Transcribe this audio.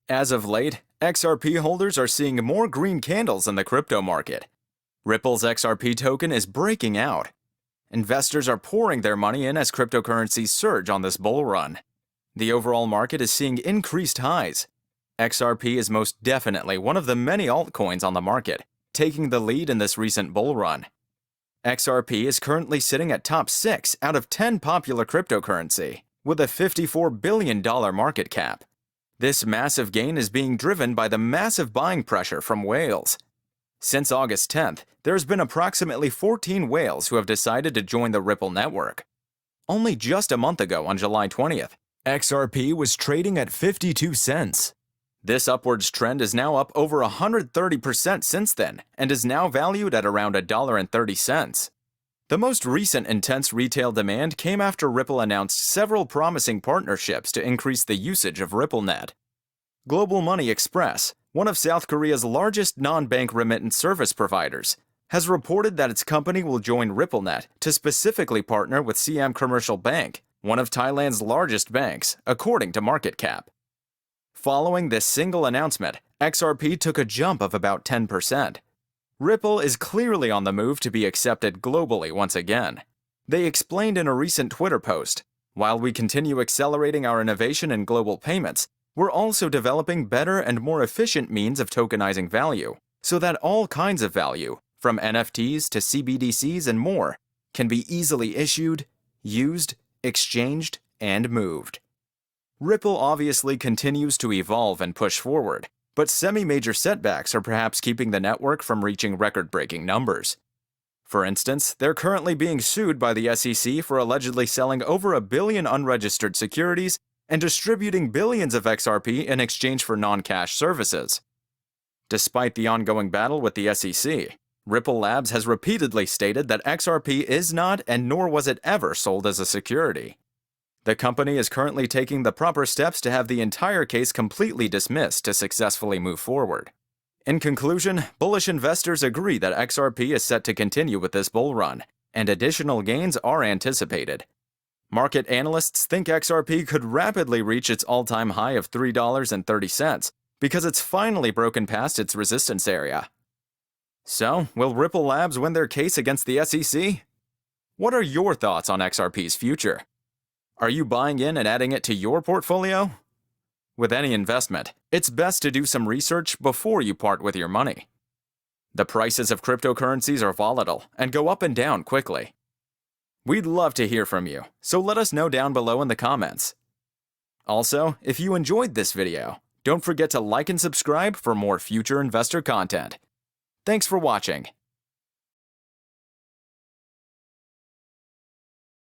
As of late, XRP holders are seeing more green candles in the crypto market. Ripple's XRP token is breaking out. Investors are pouring their money in as cryptocurrencies surge on this bull run. The overall market is seeing increased highs. XRP is most definitely one of the many altcoins on the market, taking the lead in this recent bull run. XRP is currently sitting at top 6 out of 10 popular cryptocurrency, with a $54 billion market cap. This massive gain is being driven by the massive buying pressure from whales. Since August 10th, there's been approximately 14 whales who have decided to join the Ripple network. Only just a month ago, on July 20th, XRP was trading at 52 cents. This upwards trend is now up over 130% since then, and is now valued at around $1.30. The most recent intense retail demand came after Ripple announced several promising partnerships to increase the usage of RippleNet. Global Money Express, one of South Korea's largest non-bank remittance service providers, has reported that its company will join RippleNet to specifically partner with Siam Commercial Bank, one of Thailand's largest banks, according to market cap. Following this single announcement, XRP took a jump of about 10%. Ripple is clearly on the move to be accepted globally once again. They explained in a recent Twitter post, "While we continue accelerating our innovation in global payments, we're also developing better and more efficient means of tokenizing value, so that all kinds of value, from NFTs to CBDCs and more, can be easily issued, used, exchanged, and moved." Ripple obviously continues to evolve and push forward, but semi-major setbacks are perhaps keeping the network from reaching record-breaking numbers. For instance, they're currently being sued by the SEC for allegedly selling over 1 billion unregistered securities and distributing billions of XRP in exchange for non-cash services. Despite the ongoing battle with the SEC, Ripple Labs has repeatedly stated that XRP is not and nor was it ever sold as a security. The company is currently taking the proper steps to have the entire case completely dismissed to successfully move forward. In conclusion, bullish investors agree that XRP is set to continue with this bull run, and additional gains are anticipated. Market analysts think XRP could rapidly reach its all-time high of $3.30 because it's finally broken past its resistance area. So, will Ripple Labs win their case against the SEC? What are your thoughts on XRP's future? Are you buying in and adding it to your portfolio? With any investment, it's best to do some research before you part with your money. The prices of cryptocurrencies are volatile and go up and down quickly. We'd love to hear from you, so let us know down below in the comments. Also, if you enjoyed this video, don't forget to like and subscribe for more future investor content. Thanks for watching.